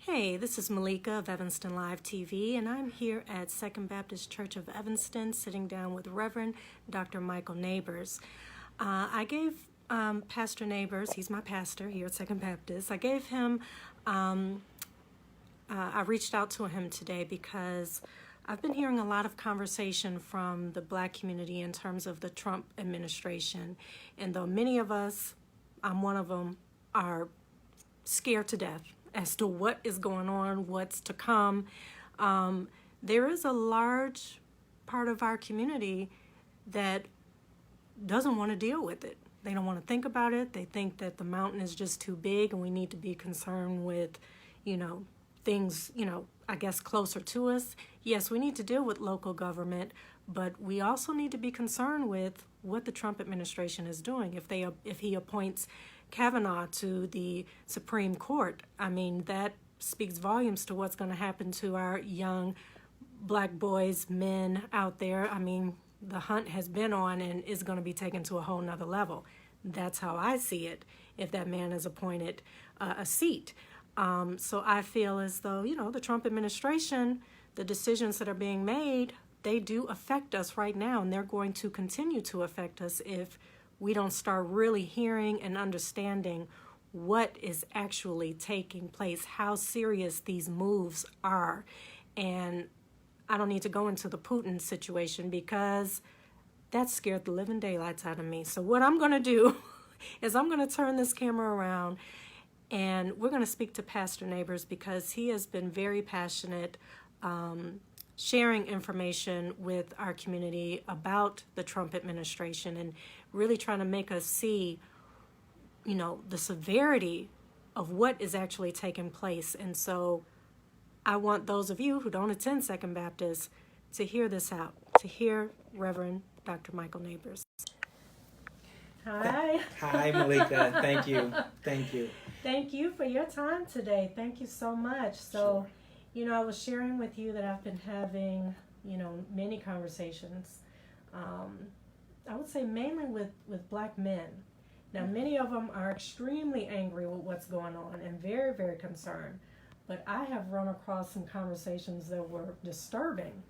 Hey, this is Malika of Evanston Live TV, and I'm here at Second Baptist Church of Evanston, sitting down with Reverend Dr. Nabors. I gave Pastor Nabors, he's my pastor here at Second Baptist, I gave him, I reached out to him today because I've been hearing a lot of conversation from the Black community in terms of the Trump administration, and though many of us, I'm one of them, are scared to death as to what is going on, what's to come. There is a large part of our community that doesn't want to deal with it. They don't want to think about it. They think that the mountain is just too big and we need to be concerned with, things, I guess closer to us. Yes, we need to deal with local government, but we also need to be concerned with what the Trump administration is doing. If he appoints Kavanaugh to the Supreme Court, I mean, that speaks volumes to what's going to happen to our young Black boys, men out there. I mean, the hunt has been on and is going to be taken to a whole nother level. That's how I see it if that man is appointed a seat. So I feel as though, the Trump administration, the decisions that are being made, they do affect us right now, and they're going to continue to affect us if we don't start really hearing and understanding what is actually taking place, how serious these moves are. And I don't need to go into the Putin situation because that scared the living daylights out of me. So what I'm going to do is I'm going to turn this camera around and we're going to speak to Pastor Nabors because he has been very passionate sharing information with our community about the Trump administration and really trying to make us see, the severity of what is actually taking place. And so I want those of you who don't attend Second Baptist to hear this out, to hear Reverend Dr. Nabors. Hi. Hi, Malika. Thank you. Thank you for your time today. Thank you so much. So, Sure. I was sharing with you that I've been having, many conversations, I would say mainly with Black men. Now, many of them are extremely angry with what's going on and very, very concerned. But I have run across some conversations that were disturbing,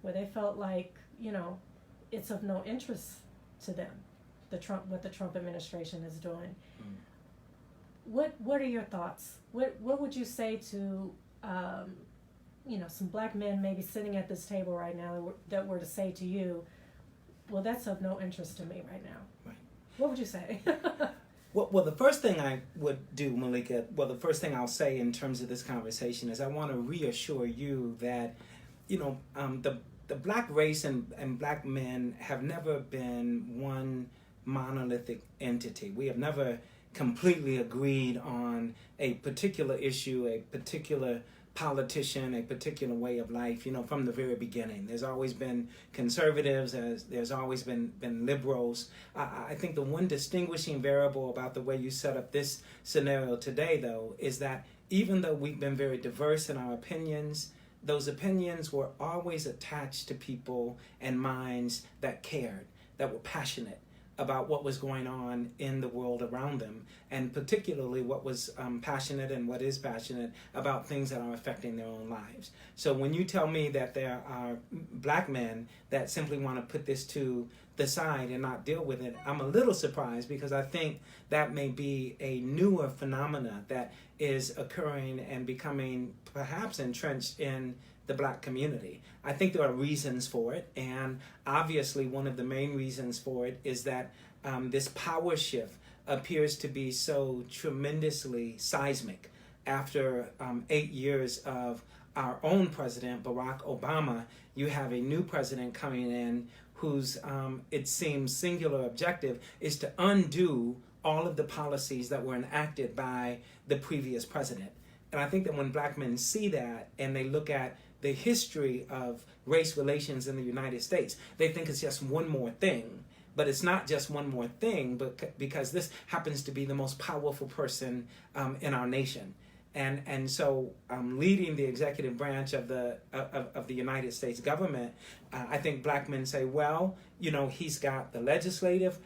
where they felt like, it's of no interest to them, what the Trump administration is doing. What are your thoughts? What would you say to some Black men maybe sitting at this table right now that were to say to you, well, that's of no interest to me right now? Right. What would you say? Well, the first thing I would do, Malika, the first thing I'll say in terms of this conversation is I want to reassure you that, the Black race and Black men have never been one monolithic entity. We have never completely agreed on a particular issue, a particular politician, a particular way of life, from the very beginning. There's always been conservatives, there's always been liberals. I think the one distinguishing variable about the way you set up this scenario today, though, is that even though we've been very diverse in our opinions, those opinions were always attached to people and minds that cared, that were passionate about what was going on in the world around them, and particularly what was passionate and what is passionate about things that are affecting their own lives. So when you tell me that there are Black men that simply want to put this to the side and not deal with it, I'm a little surprised because I think that may be a newer phenomena that is occurring and becoming perhaps entrenched in the Black community. I think there are reasons for it, and obviously one of the main reasons for it is that this power shift appears to be so tremendously seismic after 8 years of our own president, Barack Obama. You have a new president coming in whose, it seems, singular objective is to undo all of the policies that were enacted by the previous president. And I think that when Black men see that and they look at the history of race relations in the United States, they think it's just one more thing. But it's not just one more thing, but because this happens to be the most powerful person in our nation. And so leading the executive branch of the United States government, I think Black men say, well, he's got the legislative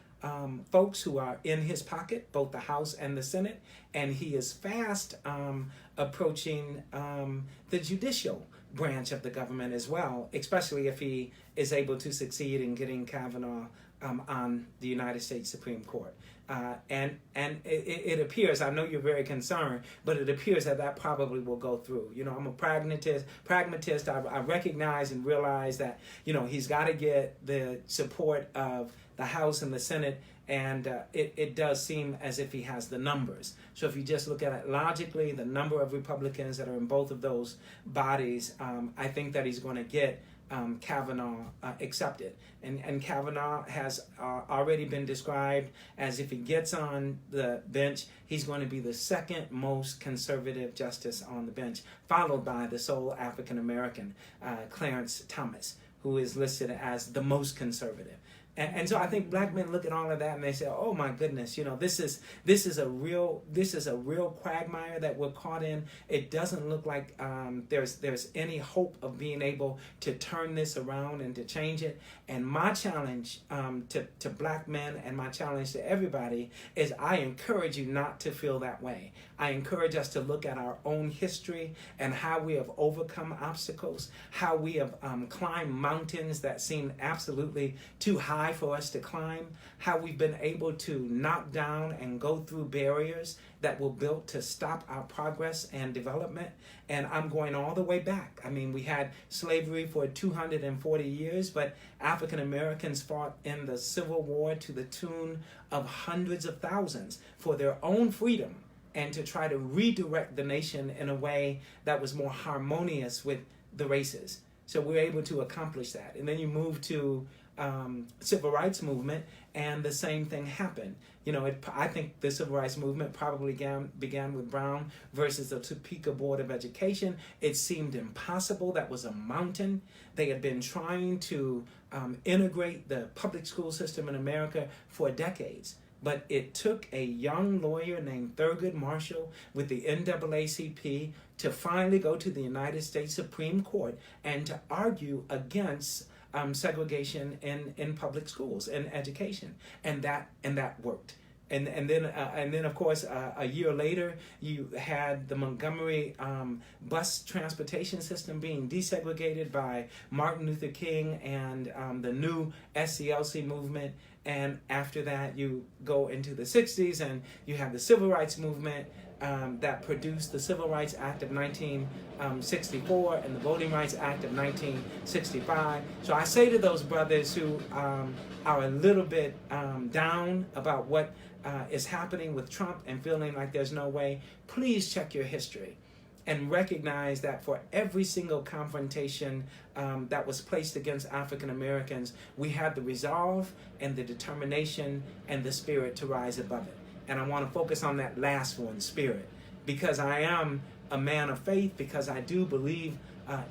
folks who are in his pocket, both the House and the Senate, and he is fast approaching the judicial branch of the government as well, especially if he is able to succeed in getting Kavanaugh on the United States Supreme Court. And it appears, I know you're very concerned, but it appears that probably will go through. You know, I'm a pragmatist. I recognize and realize that, you know, he's got to get the support of the House and the Senate, and it does seem as if he has the numbers. So if you just look at it logically, the number of Republicans that are in both of those bodies, I think that he's going to get Kavanaugh accepted. And Kavanaugh has already been described as, if he gets on the bench, he's going to be the second most conservative justice on the bench, followed by the sole African American, Clarence Thomas, who is listed as the most conservative. And so I think black men look at all of that and they say, "Oh my goodness, you know, this is a real quagmire that we're caught in. It doesn't look like there's any hope of being able to turn this around and to change it." And my challenge to black men, and my challenge to everybody, is I encourage you not to feel that way. I encourage us to look at our own history and how we have overcome obstacles, how we have climbed mountains that seem absolutely too high for us to climb, how we've been able to knock down and go through barriers that were built to stop our progress and development. And I'm going all the way back. I mean, we had slavery for 240 years, but African Americans fought in the Civil War to the tune of hundreds of thousands for their own freedom and to try to redirect the nation in a way that was more harmonious with the races. So we're able to accomplish that. And then you move to civil rights movement, and the same thing happened. You know, I think the civil rights movement probably began with Brown versus the Topeka Board of Education. It seemed impossible. That was a mountain. They had been trying to integrate the public school system in America for decades. But it took a young lawyer named Thurgood Marshall with the NAACP to finally go to the United States Supreme Court and to argue against segregation in public schools and education, and that worked. And then of course a year later you had the Montgomery bus transportation system being desegregated by Martin Luther King and the new SCLC movement. And after that you go into the 60s and you have the civil rights movement that produced the Civil Rights Act of 1964 and the Voting Rights Act of 1965. So I say to those brothers who are a little bit down about what is happening with Trump and feeling like there's no way, please check your history and recognize that for every single confrontation that was placed against African Americans, we had the resolve and the determination and the spirit to rise above it. And I want to focus on that last one, spirit, because I am a man of faith, because I do believe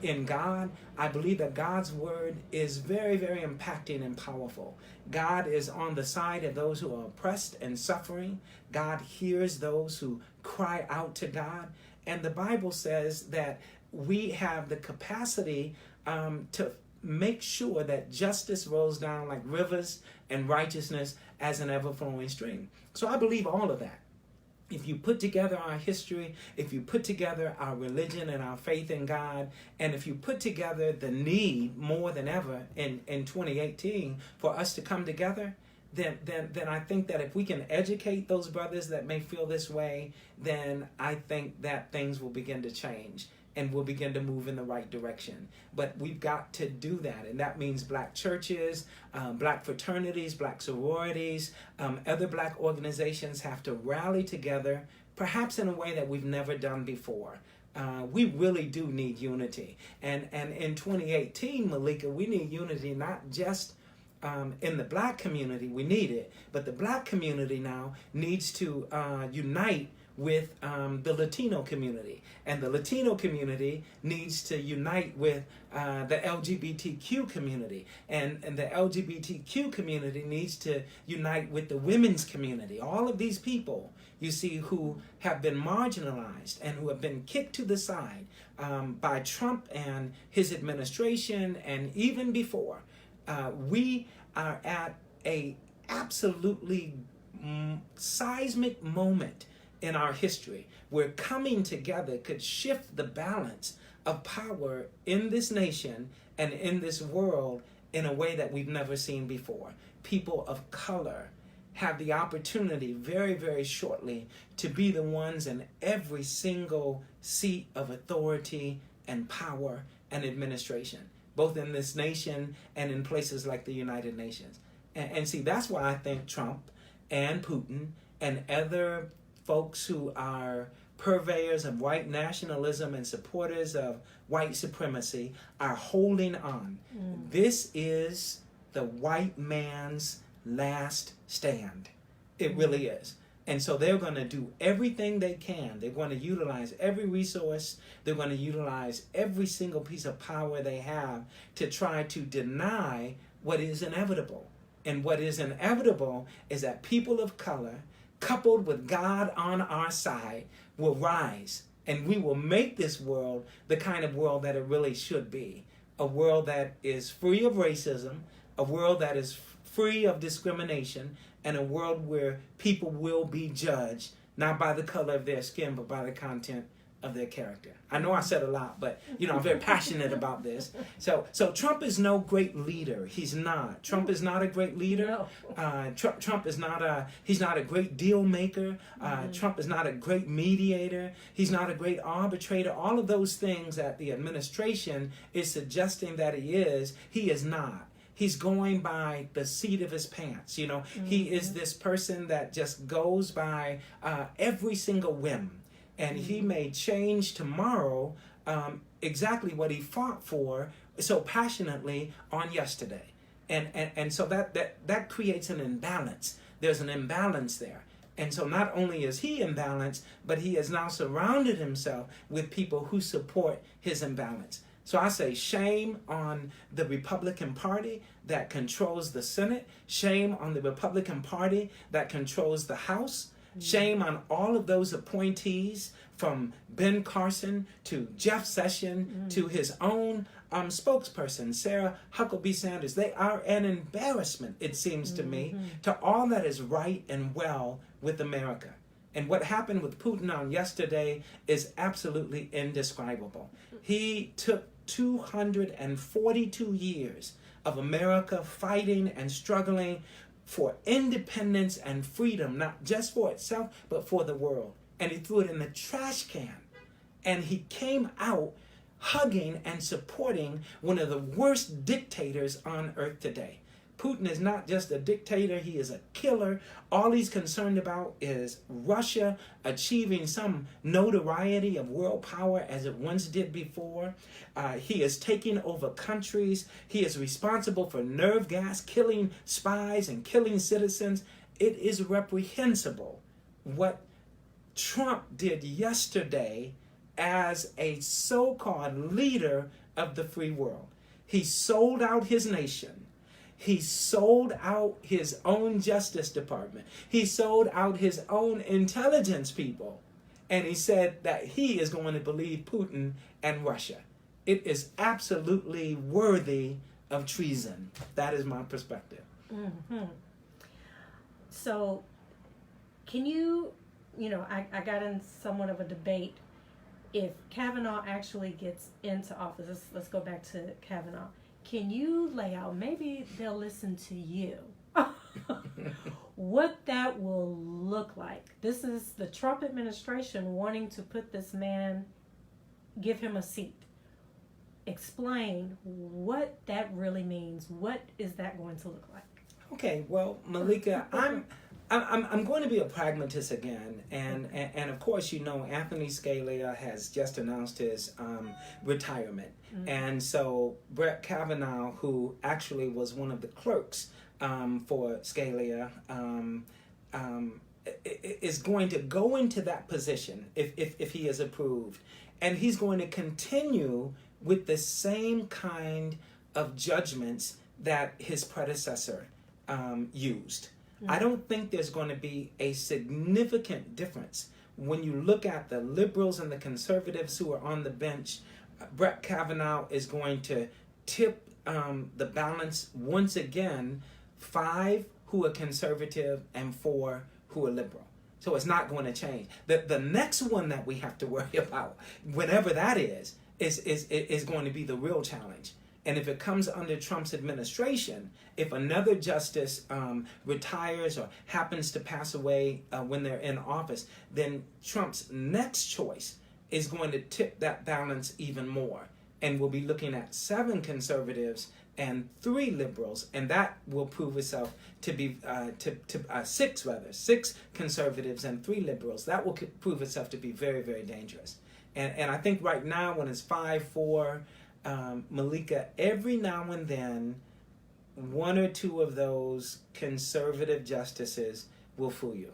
in God. I believe that God's word is very, very impacting and powerful. God is on the side of those who are oppressed and suffering. God hears those who cry out to God. And the Bible says that we have the capacity to make sure that justice rolls down like rivers and righteousness as an ever-flowing stream. So I believe all of that. If you put together our history, if you put together our religion and our faith in God, and if you put together the need more than ever in 2018 for us to come together, then I think that if we can educate those brothers that may feel this way, then I think that things will begin to change and we'll begin to move in the right direction. But we've got to do that, and that means black churches, black fraternities, black sororities, other black organizations have to rally together, perhaps in a way that we've never done before. We really do need unity. And in 2018, Malika, we need unity not just in the black community, we need it, but the black community now needs to unite with the Latino community, and the Latino community needs to unite with the LGBTQ community, and the LGBTQ community needs to unite with the women's community. All of these people, you see, who have been marginalized and who have been kicked to the side by Trump and his administration, and even before, we are at absolutely seismic moment in our history where coming together could shift the balance of power in this nation and in this world in a way that we've never seen before. People of color have the opportunity very, very shortly to be the ones in every single seat of authority and power and administration, both in this nation and in places like the United Nations. And see, that's why I think Trump and Putin and other folks who are purveyors of white nationalism and supporters of white supremacy are holding on. This is the white man's last stand. It really is. And so they're going to do everything they can. They're going to utilize every resource. They're going to utilize every single piece of power they have to try to deny what is inevitable. And what is inevitable is that people of color, coupled with God on our side, will rise. And we will make this world the kind of world that it really should be. A world that is free of racism, a world that is free of discrimination, and a world where people will be judged not by the color of their skin, but by the content of their character. I know I said a lot, but I'm very passionate about this. So Trump is no great leader. He's not. Trump is not a great leader. Trump is not he's not a great deal maker. Trump is not a great mediator. He's not a great arbitrator. All of those things that the administration is suggesting that he is not. He's going by the seat of his pants. He is this person that just goes by every single whim. And he may change tomorrow exactly what he fought for so passionately on yesterday. And so that creates an imbalance. There's an imbalance there. And so not only is he imbalanced, but he has now surrounded himself with people who support his imbalance. So I say shame on the Republican Party that controls the Senate. Shame on the Republican Party that controls the House. Shame on all of those appointees, from Ben Carson to Jeff Sessions to his own spokesperson, Sarah Huckabee Sanders. They are an embarrassment, it seems to me, to all that is right and well with America. And what happened with Putin on yesterday is absolutely indescribable. He took 242 years of America fighting and struggling for independence and freedom, not just for itself, but for the world. And he threw it in the trash can. And he came out hugging and supporting one of the worst dictators on earth today. Putin is not just a dictator, he is a killer. All he's concerned about is Russia achieving some notoriety of world power as it once did before. He is taking over countries. He is responsible for nerve gas, killing spies and killing citizens. It is reprehensible what Trump did yesterday as a so-called leader of the free world. He sold out his nation. He sold out his own Justice Department. He sold out his own intelligence people. And he said that he is going to believe Putin and Russia. It is absolutely worthy of treason. That is my perspective. So, can you, I got in somewhat of a debate. If Kavanaugh actually gets into office, let's go back to Kavanaugh. Can you lay out, maybe they'll listen to you, what that will look like? This is the Trump administration wanting to put this man, give him a seat. Explain what that really means. What is that going to look like? Okay, well, Malika, I'm going to be a pragmatist again, and of course, Anthony Scalia has just announced his retirement, and so Brett Kavanaugh, who actually was one of the clerks for Scalia, is going to go into that position if he is approved, and he's going to continue with the same kind of judgments that his predecessor used. I don't think there's going to be a significant difference when you look at the liberals and the conservatives who are on the bench. Brett Kavanaugh is going to tip the balance once again 5 who are conservative and 4 who are liberal. So it's not going to change. The next one that we have to worry about, whenever that is going to be the real challenge. And if it comes under Trump's administration, if another justice retires or happens to pass away when they're in office, then Trump's next choice is going to tip that balance even more. And we'll be looking at 7 conservatives and 3 liberals, and that will prove itself to be 6 conservatives and 3 liberals. That will prove itself to be very, very dangerous. And I think right now, when it's 5-4, Malika, every now and then, 1 or 2 of those conservative justices will fool you.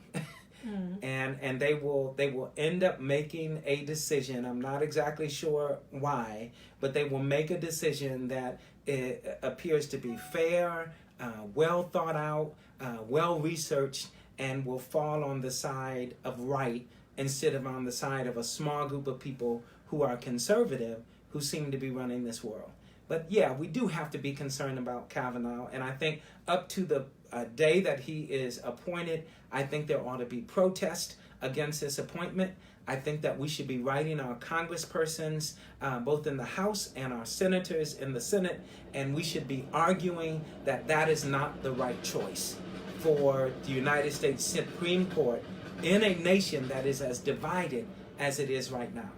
And they will end up making a decision. I'm not exactly sure why, but they will make a decision that it appears to be fair, well thought out, well researched, and will fall on the side of right instead of on the side of a small group of people who are conservative, who seem to be running this world. But yeah, we do have to be concerned about Kavanaugh, and I think up to the day that he is appointed, I think there ought to be protest against this appointment. I think that we should be writing our congresspersons, both in the House and our senators in the Senate, and we should be arguing that that is not the right choice for the United States Supreme Court in a nation that is as divided as it is right now.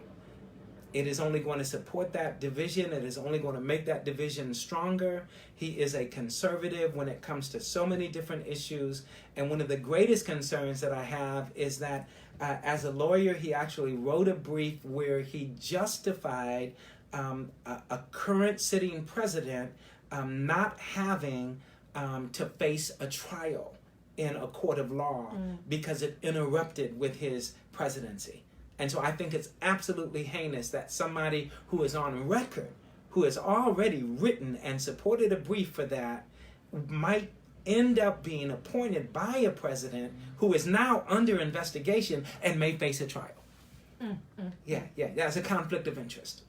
It is only going to support that division. It is only going to make that division stronger. He is a conservative when it comes to so many different issues. And one of the greatest concerns that I have is that as a lawyer, he actually wrote a brief where he justified a current sitting president not having to face a trial in a court of law because it interrupted with his presidency. And so I think it's absolutely heinous that somebody who is on record, who has already written and supported a brief for that, might end up being appointed by a president who is now under investigation and may face a trial. Yeah, that's a conflict of interest.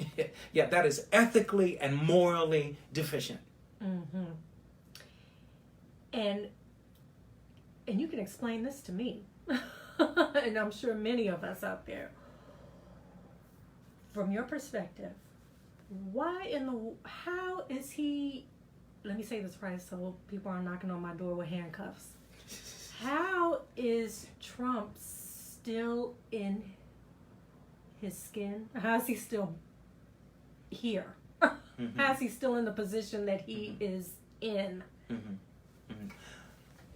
Yeah, that is ethically and morally deficient. And you can explain this to me. And I'm sure many of us out there. From your perspective, how is he, let me say this right so people aren't knocking on my door with handcuffs. How is Trump still in his skin? How is he still here? How is he still in the position that he is in?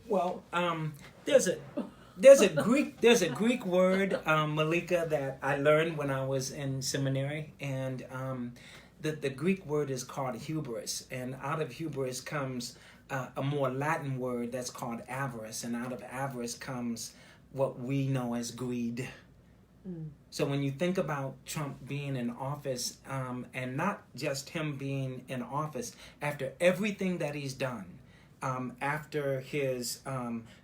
Well, there's a Greek word, Malika, that I learned when I was in seminary, and the Greek word is called hubris, and out of hubris comes a more Latin word that's called avarice, and out of avarice comes what we know as greed. So when you think about Trump being in office, and not just him being in office, after everything that he's done, after his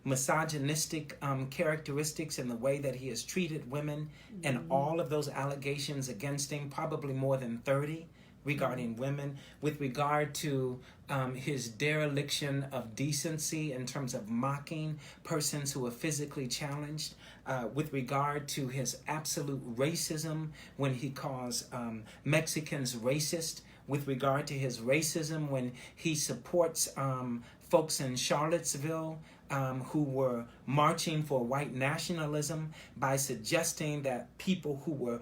misogynistic characteristics and the way that he has treated women, and all of those allegations against him, probably more than 30 regarding women, with regard to his dereliction of decency in terms of mocking persons who are physically challenged, with regard to his absolute racism when he calls Mexicans racist, with regard to his racism when he supports folks in Charlottesville who were marching for white nationalism by suggesting that people who were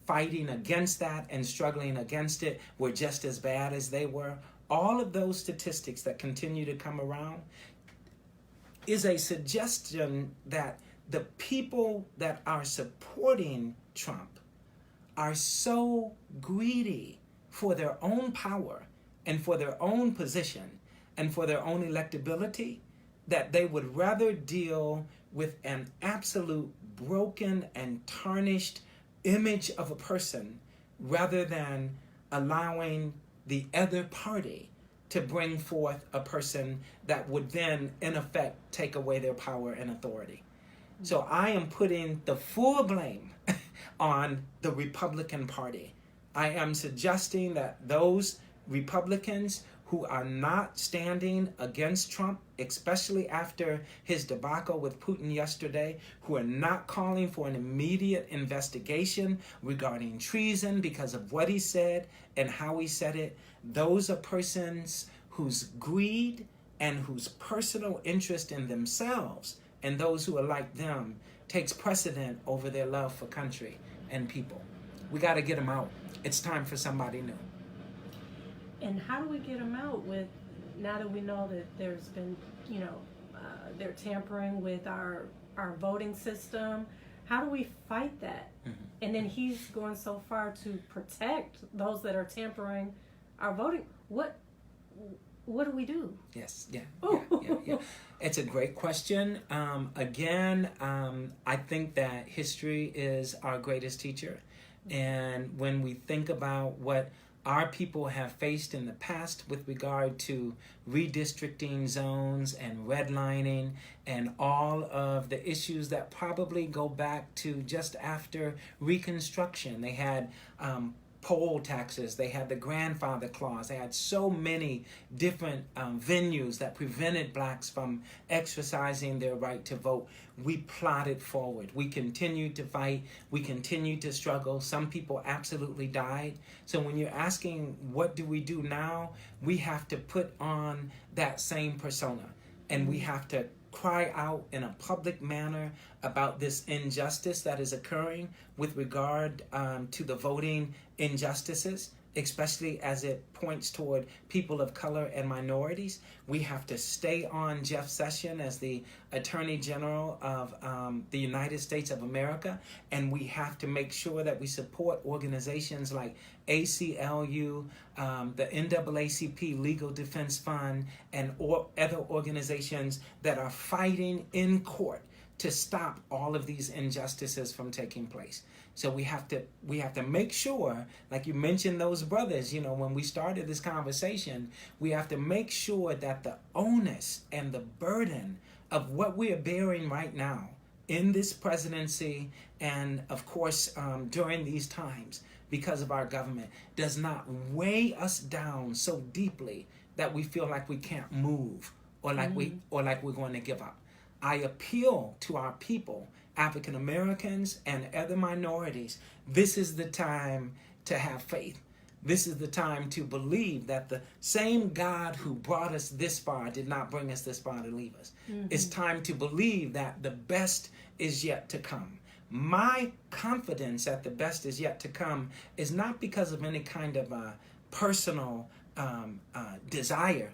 fighting against that and struggling against it were just as bad as they were. All of those statistics that continue to come around is a suggestion that the people that are supporting Trump are so greedy for their own power and for their own position and for their own electability that they would rather deal with an absolute broken and tarnished image of a person rather than allowing the other party to bring forth a person that would then, in effect, take away their power and authority. So I am putting the full blame on the Republican Party. I am suggesting that those Republicans who are not standing against Trump, especially after his debacle with Putin yesterday, who are not calling for an immediate investigation regarding treason because of what he said and how he said it, those are persons whose greed and whose personal interest in themselves and those who are like them takes precedent over their love for country and people. We got to get them out. It's time for somebody new. And how do we get them out with, now that we know that there's been, they're tampering with our voting system, how do we fight that? Mm-hmm. And then he's going so far to protect those that are tampering our voting. What do we do? Yes, yeah. It's a great question. Again, I think that history is our greatest teacher. And when we think about what our people have faced in the past with regard to redistricting zones and redlining and all of the issues that probably go back to just after Reconstruction. They had poll taxes, they had the grandfather clause, they had so many different venues that prevented blacks from exercising their right to vote. We plodded forward. We continued to fight. We continued to struggle. Some people absolutely died. So when you're asking what do we do now, we have to put on that same persona, and we have to cry out in a public manner about this injustice that is occurring with regard to the voting injustices, especially as it points toward people of color and minorities. We have to stay on Jeff Sessions as the Attorney General of the United States of America, and we have to make sure that we support organizations like ACLU, the NAACP Legal Defense Fund, and other organizations that are fighting in court to stop all of these injustices from taking place. So we have to make sure, like you mentioned those brothers, when we started this conversation, we have to make sure that the onus and the burden of what we are bearing right now in this presidency and, of course, during these times because of our government does not weigh us down so deeply that we feel like we can't move or like we're going to give up. I appeal to our people, African Americans and other minorities. This is the time to have faith. This is the time to believe that the same God who brought us this far did not bring us this far to leave us. Mm-hmm. It's time to believe that the best is yet to come. My confidence that the best is yet to come is not because of any kind of personal desire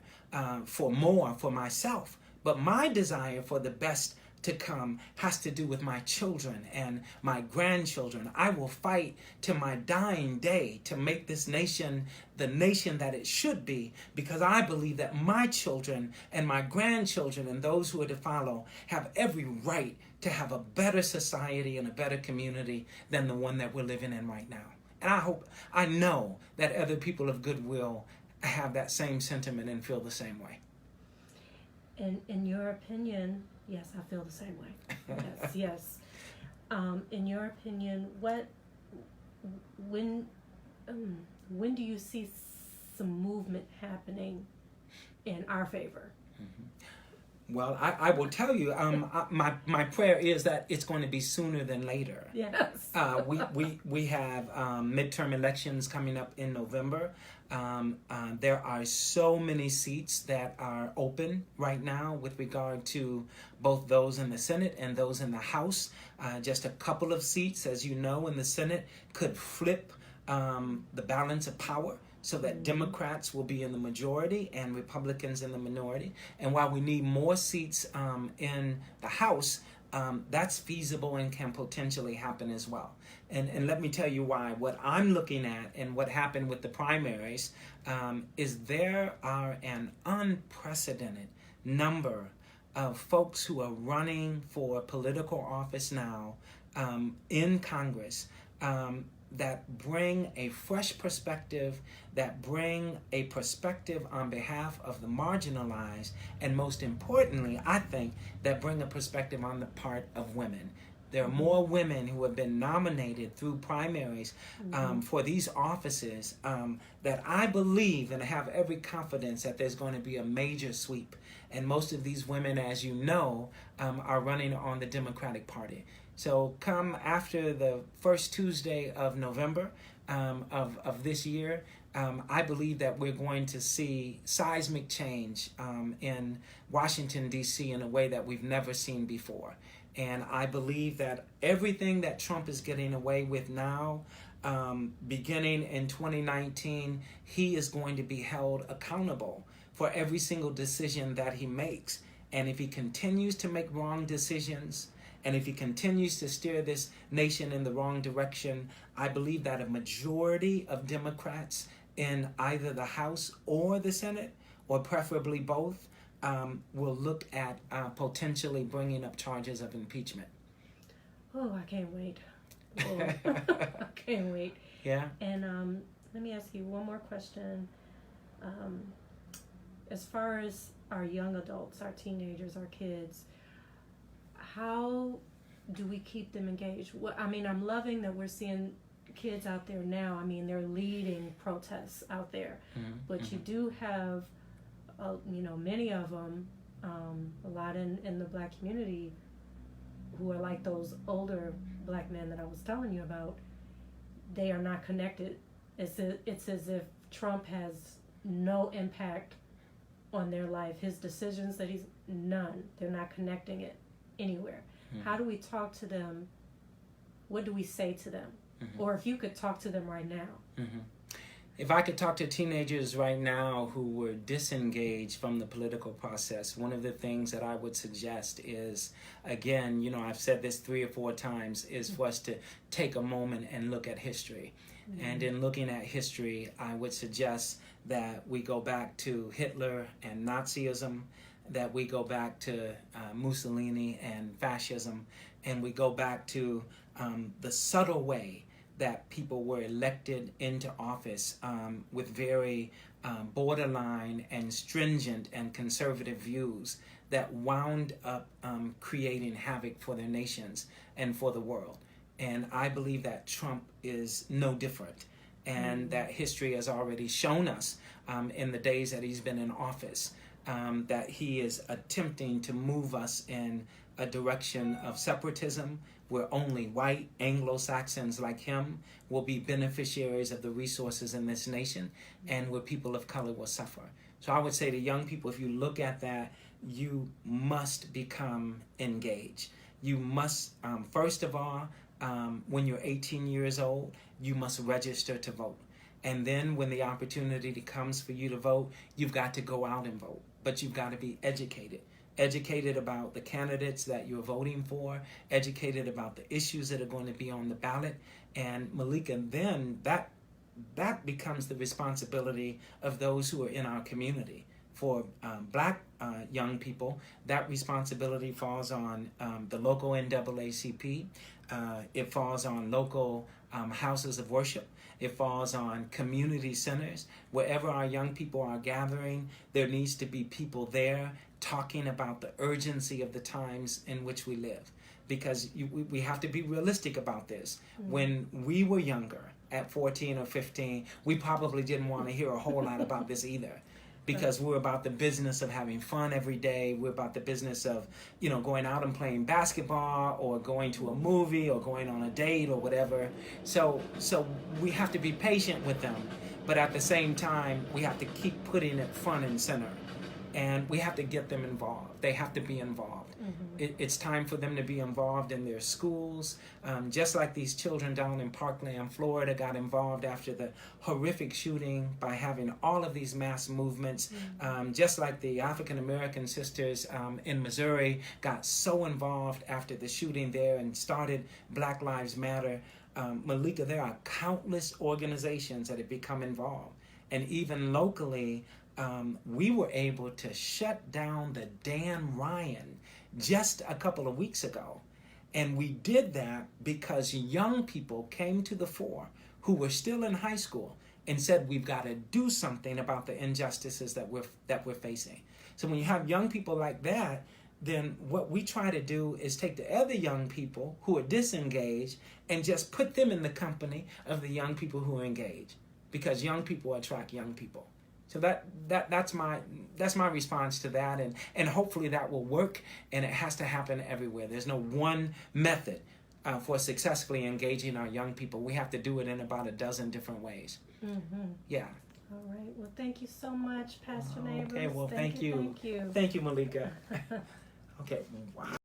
for more for myself, but my desire for the best to come has to do with my children and my grandchildren. I will fight to my dying day to make this nation the nation that it should be, because I believe that my children and my grandchildren and those who are to follow have every right to have a better society and a better community than the one that we're living in right now. And I know that other people of goodwill have that same sentiment and feel the same way. And in your opinion, yes, I feel the same way. Yes. In your opinion, when do you see some movement happening in our favor? Mm-hmm. Well, I will tell you, my prayer is that it's going to be sooner than later. Yes. We have midterm elections coming up in November. There are so many seats that are open right now with regard to both those in the Senate and those in the House. Just a couple of seats, as you know, in the Senate could flip the balance of power so that Democrats will be in the majority and Republicans in the minority. And while we need more seats in the House, that's feasible and can potentially happen as well. And let me tell you why. What I'm looking at and what happened with the primaries is there are an unprecedented number of folks who are running for political office now in Congress that bring a fresh perspective, that bring a perspective on behalf of the marginalized, and most importantly, I think, that bring a perspective on the part of women. There are more women who have been nominated through primaries for these offices that I believe and have every confidence that there's going to be a major sweep. And most of these women, as you know, are running on the Democratic Party. So come after the first Tuesday of November of this year, I believe that we're going to see seismic change in Washington, D.C. in a way that we've never seen before. And I believe that everything that Trump is getting away with now, beginning in 2019, he is going to be held accountable for every single decision that he makes. And if he continues to make wrong decisions, and if he continues to steer this nation in the wrong direction, I believe that a majority of Democrats in either the House or the Senate, or preferably both, will look at potentially bringing up charges of impeachment. Oh, I can't wait. Oh, I can't wait. Yeah. And let me ask you one more question. As far as our young adults, our teenagers, our kids, how do we keep them engaged? I'm loving that we're seeing kids out there now. I mean, they're leading protests out there. But you do have, many of them, a lot in the black community who are like those older black men that I was telling you about. They are not connected. It's as if Trump has no impact on their life. His decisions none. They're not connecting it anywhere. How do we talk to them? What do we say to them? Or if you could talk to them right now. If I could talk to teenagers right now who were disengaged from the political process, one of the things that I would suggest is, again, I've said this 3 or 4 times, is for us to take a moment and look at history. And in looking at history, I would suggest that we go back to Hitler and Nazism, that we go back to Mussolini and fascism, and we go back to the subtle way that people were elected into office with very borderline and stringent and conservative views that wound up creating havoc for their nations and for the world. And I believe that Trump is no different, and that history has already shown us in the days that he's been in office that he is attempting to move us in a direction of separatism, where only white Anglo-Saxons like him will be beneficiaries of the resources in this nation, and where people of color will suffer. So I would say to young people, if you look at that, you must become engaged. You must, first of all, when you're 18 years old, you must register to vote. And then when the opportunity comes for you to vote, you've got to go out and vote. But you've got to be educated. Educated about the candidates that you're voting for, educated about the issues that are going to be on the ballot. And Malika, then that becomes the responsibility of those who are in our community. For black young people, that responsibility falls on the local NAACP. It falls on local houses of worship. It falls on community centers. Wherever our young people are gathering, there needs to be people there talking about the urgency of the times in which we live. Because we have to be realistic about this. When we were younger, at 14 or 15, we probably didn't want to hear a whole lot about this either. Because we're about the business of having fun every day. We're about the business of, going out and playing basketball, or going to a movie, or going on a date, or whatever. So we have to be patient with them. But at the same time, we have to keep putting it front and center. And we have to get them involved. They have to be involved. It's time for them to be involved in their schools. Just like these children down in Parkland, Florida, got involved after the horrific shooting by having all of these mass movements. Just like the African American sisters in Missouri got so involved after the shooting there and started Black Lives Matter. Malika, there are countless organizations that have become involved. And even locally, we were able to shut down the Dan Ryan just a couple of weeks ago. And we did that because young people came to the fore who were still in high school and said, we've got to do something about the injustices that we're facing. So when you have young people like that, then what we try to do is take the other young people who are disengaged and just put them in the company of the young people who are engaged, because young people attract young people. So that's my response to that, and hopefully that will work, and it has to happen everywhere. There's no one method for successfully engaging our young people. We have to do it in about a dozen different ways. Mm-hmm. Yeah. All right. Well, thank you so much, Pastor Nabors. Okay. Well, thank you. Thank you. Thank you, Malika. Okay. Wow.